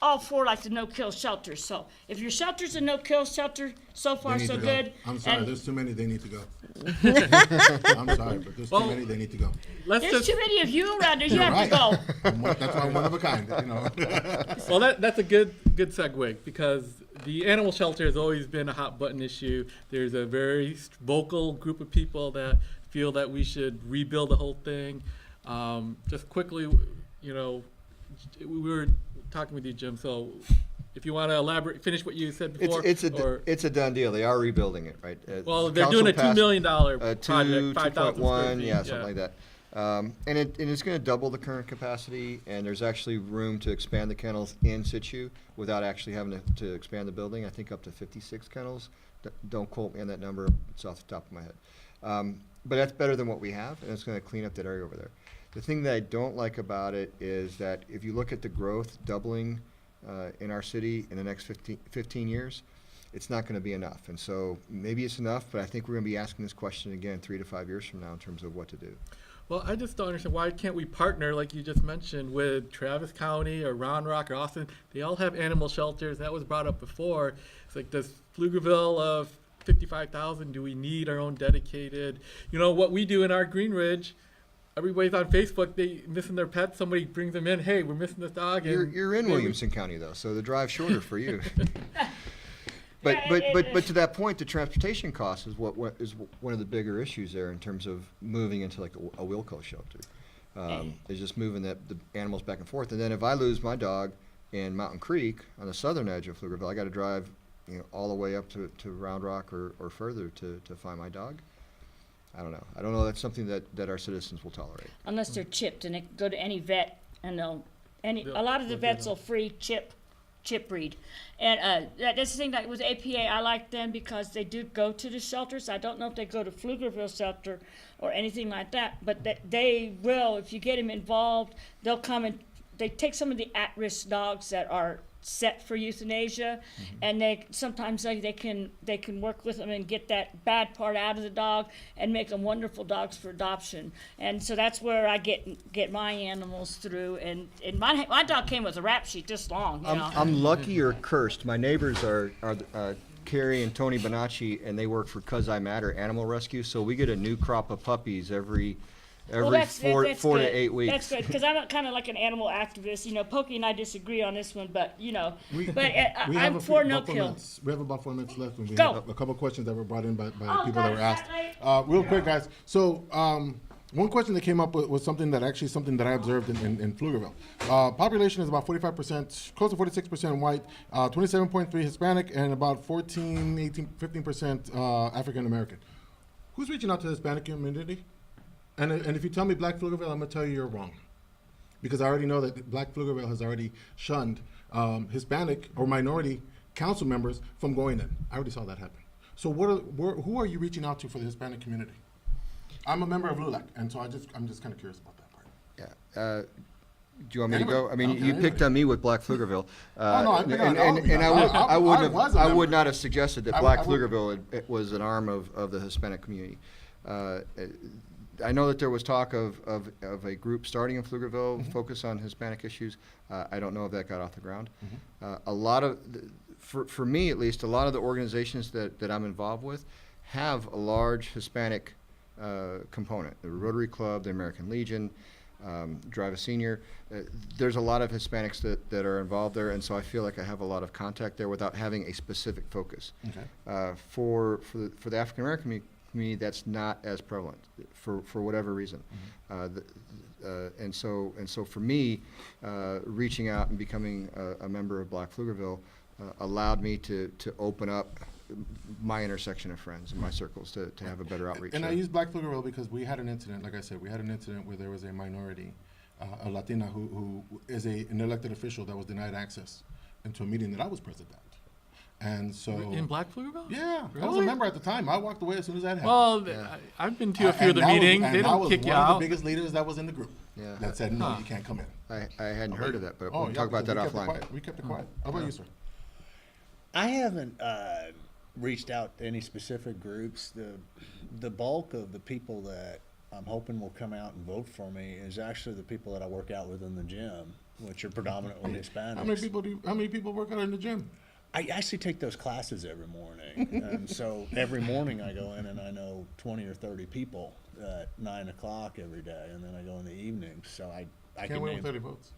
all for like the no-kill shelters. So if your shelter's a no-kill shelter, so They far need so to go. good. I'm sorry, And there's too many. They need to go. I'm sorry, but there's too Well, many. They need to go. Let's there's just too many of you around here. You You're have to go. That's why I'm one of a kind. You know. Well, that's a good segue because the animal shelter has always been a hot button issue. There's a very vocal group of people that feel that we should rebuild the whole thing. Just quickly, we were talking with you, Jim. So if you want to elaborate, finish what you said before. It's a done deal. They are rebuilding it, right? Well, they're doing a $2 million project, 5,000 2.1, square yeah, feet, something like that. And it's going to double the current capacity, and there's actually room to expand the kennels in situ without actually having to expand the building. I think up to 56 kennels. Don't quote me on that number. It's off the top of my head. But that's better than what we have, and it's going to clean up that area over there. The thing that I don't like about it is that if you look at the growth doubling in our city in the next 15 years, it's not going to be enough. And so maybe it's enough, but I think we're going to be asking this question again 3 to 5 years from now in terms of what to do. Well, I just don't understand, why can't we partner, like you just mentioned, with Travis County or Round Rock or Austin? They all have animal shelters. That was brought up before. It's like, does Pflugerville of 55,000, do we need our own dedicated? What we do in our Green Ridge, everybody's on Facebook, they missing their pet, somebody brings them in, hey, we're missing this dog. And You're in hey, we- Williamson County though, so the drive's shorter for you. But Yeah, but to that point, the transportation cost is what is one of the bigger issues there in terms of moving into like a Wilco shelter. Is just moving the animals back and forth, and then if I lose my dog in Mountain Creek on the southern edge of Pflugerville, I got to drive, all the way up to Round Rock or further to find my dog. I don't know. I don't know. That's something that our citizens will tolerate. Unless they're chipped and they can go to any vet and a lot of the they'll do vets that. will free chip breed. And that's the thing that with APA, I like them because they do go to the shelters. I don't know if they go to Pflugerville shelter or anything like that, but they will, if you get them involved, they'll come and they take some of the at-risk dogs that are set for euthanasia, and sometimes they can work with them and get that bad part out of the dog and make them wonderful dogs for adoption. And so that's where I get my animals through. And my dog came with a rap sheet this long. I'm lucky or cursed. My neighbors are Carrie and Tony Bonacci, and they work for 'Cause I Matter Animal Rescue. So we get a new crop of puppies every That's four good. to 8 weeks. That's good because I'm kind of like an animal activist. Pokey and I disagree on this one, but We I'm have for about no 4 kill. minutes. We have about 4 minutes left, and we Go. have a couple of questions that were brought in by Oh, people that were asked. Real quick, guys. So, one question that came up was something that I observed in Pflugerville. Population is about 45%, close to 46% white, 27.3 Hispanic, and about 14, 18, 15% African American. Who's reaching out to the Hispanic community? And if you tell me Black Pflugerville, I'm gonna tell you you're wrong, because I already know that Black Pflugerville has already shunned Hispanic or minority council members from going in. I already saw that happen. So who are you reaching out to for the Hispanic community? I'm a member of Lueck, and so I'm just kind of curious about that part. Yeah. Do you want me to Anyway, go? I mean, okay, you anyway. picked on me with Black Pflugerville. I picked on all of you. And I was a I member. would not have suggested that I Black would- Pflugerville it was an arm of the Hispanic community. I know that there was talk of a group starting in Pflugerville, focus on Hispanic issues. I don't know if that got off the ground. A lot of, for me at least, a lot of the organizations that I'm involved with have a large Hispanic component. The Rotary Club, the American Legion, Drive a Senior. There's a lot of Hispanics that are involved there, and so I feel like I have a lot of contact there without having a specific focus. Okay. For the African American community, that's not as prevalent for whatever reason. And so for me, reaching out and becoming a member of Black Pflugerville allowed me to open up my intersection of friends and my circles to have a better outreach. And I there. use Black Pflugerville because we had an incident, like I said, where there was a minority, a Latina who is an elected official that was denied access into a meeting that I was present at. And so. In Black Pflugerville? Yeah, I was a Really? member at the time. I walked away as soon as that happened. Well, I've been to a few of the meetings. They don't kick you I was one of out. the biggest leaders that was in the group Yeah. that said, no, you can't come in. I hadn't heard of that, but Oh, we'll yeah, talk about that because offline. we kept it quiet. How about you, sir? I haven't reached out to any specific groups. The bulk of the people that I'm hoping will come out and vote for me is actually the people that I work out with in the gym, which are predominantly Hispanics. How many people work out in the gym? I actually take those classes every morning. And so every morning I go in and I know 20 or 30 people at 9 o'clock every day, and then I go in the evening. So I Can't can win name, with 30 votes.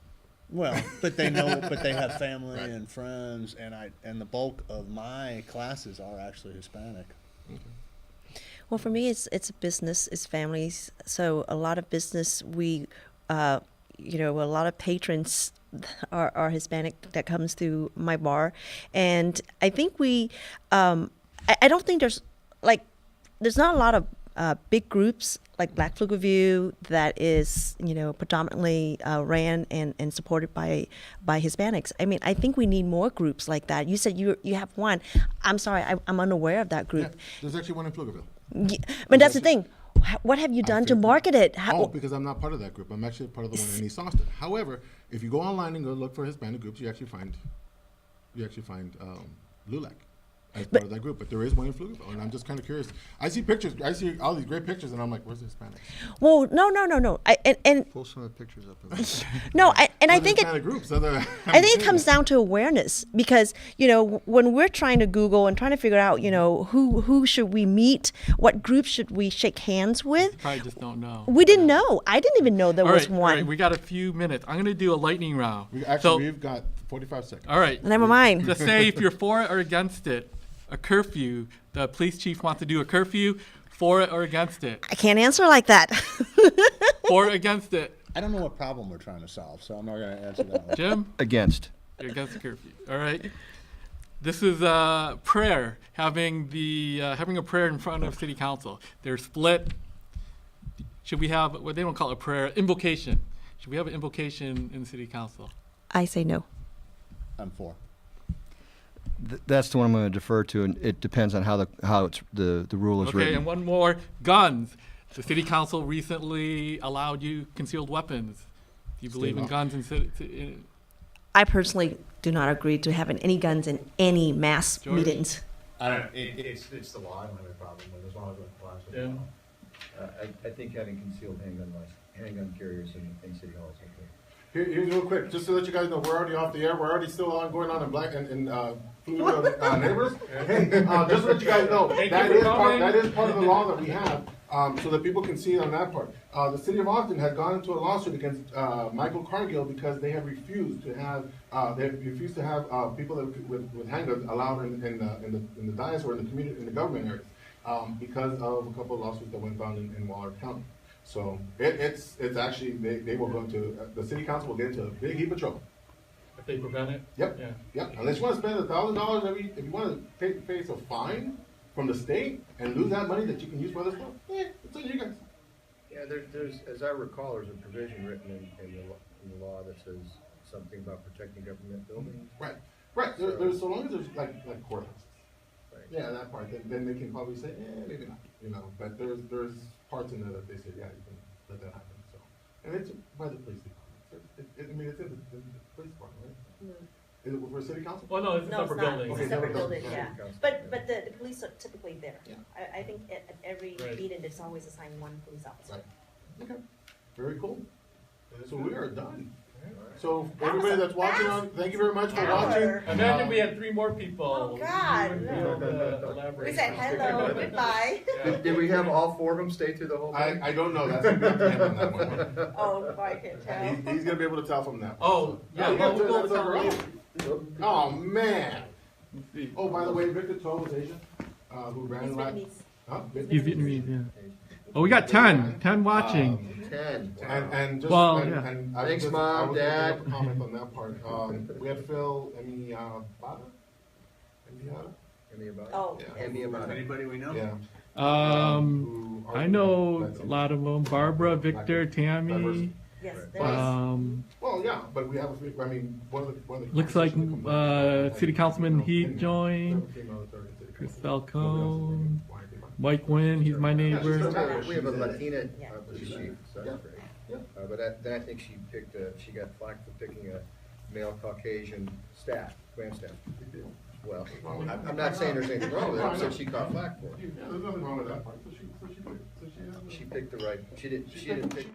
well, but they have family and friends, and the bulk of my classes are actually Hispanic. Well, for me, it's a business, it's families. So a lot of business, a lot of patrons are Hispanic that comes through my bar, and I think I don't think there's not a lot of big groups like Black Pflugerville that is predominantly ran and supported by Hispanics. I mean, I think we need more groups like that. You said you have one. I'm sorry, I'm unaware of that Yeah, group. there's actually one in Pflugerville. But that's the thing. What have you done to market it? Because I'm not part of that group. I'm actually part of the one in East Austin. However, if you go online and go look for Hispanic groups, you actually find Lueck. as part of that group, but there is one in Pflugerville, and I'm just kind of curious. I see pictures, I see all these great pictures, and I'm like, where's the Hispanics? Well, no. And Pull some of the pictures up. And no, I What think it. Hispanic groups? Other, I think it comes down to awareness because when we're trying to Google and trying to figure out who should we meet, what group should we shake hands with, Probably just don't know. we didn't know. I didn't even know there All was right, all one. right, we got a few minutes. I'm going to do a lightning round. We've got 45 seconds. All right. Never mind. Just say if you're for it or against it. A curfew. The police chief wants to do a curfew. For it or against it. I can't answer like that. For or against it. I don't know what problem we're trying to solve, so I'm not going to answer that one. Jim, Against. you're against the curfew. All right. This is prayer. Having a prayer in front of city council. They're split. Should we have what they don't call it a prayer? Invocation. Should we have an invocation in the city council? I say no. I'm for. That's the one I'm going to defer to, and it depends on how the rule is Okay, written. and one more. Guns. The city council recently allowed you concealed weapons. Do you believe in guns in I personally do not agree to having any guns in any mass George? meetings. I don't, it's the law, I don't have a problem with it, as long as it applies to the Jim? law. I think having concealed handgun carriers in city halls, okay. Here's real quick, just to let you guys know, we're already off the air. We're already still going on in Pflugerville neighbors. Hey, just to let you guys know, that is part of the law that we have, so that people can see it on that part. The city of Austin has gone into a lawsuit against Michael Cargill because they have refused to have people with handguns allowed in the dais or in the community, in the government areas, because of a couple of lawsuits that went down in Waller County. So it's actually, they will go into, the city council will get into a big heap of trouble. If they prevent it? Yep. Yeah. Yep, unless you wanna spend $1,000 if you wanna face a fine from the state and lose that money that you can use for other stuff, it's on you guys. Yeah, there's, as I recall, there's a provision written in the law that says something about protecting government buildings. Right, there's, so long as there's like courthouses. Right. Yeah, that part, then they can probably say, maybe not, but there's parts in there that they say, yeah, you can let that happen, so. And it's by the police department, it's in the police department, right? Is it for city council? Well, no, it's a No, it's separate not. building. It's a Okay, separate separate building, building. yeah. Okay. But the police are typically there. Yeah. I think at every Right. meeting, there's always assigned one police officer. Right. Okay, very cool. So we are done. Alright. So That was everybody a that's watching fast on, thank you very much for hour. watching. Imagine we had 3 more people. Oh, God, You no. wouldn't be able to elaborate. We said hello, goodbye. Yeah. Did we have all 4 of them stay through the whole thing? I don't know, that's gonna be up to him on that one. Oh, I can tell. He's gonna be able to tell from that. Oh, yeah, You well, gotta we'll turn go that with sucker the off. Oh, man. Let's see. Oh, by the way, Victor Toll was Asian, who ran He's like. Vietnamese. Huh? He's Vietnamese, yeah. Oh, we got 10 watching. 10. And just, Well, and, yeah. and I Thanks, was just- Mom, I was gonna Dad. make a comment on that part. We had Phil, Bada? Any about it? Oh, Yeah. Any about it? Anybody we know? Yeah. I know a lot of them. Barbara, Victor, Tammy. yes, Right. there is. Well, yeah, but we have, one of the. Looks like City Councilman Heath joined. Chris Falcone. Mike Nguyen, he's my neighbor. We have a Latina Yeah. police chief, so Yeah. that's great. Yeah. But then I think she got flack for picking a male Caucasian staff, command staff. Well, I'm not saying there's anything wrong with it, I'm saying she caught flack for it. Yeah, there's nothing wrong with that part, so she She picked the right, she didn't pick.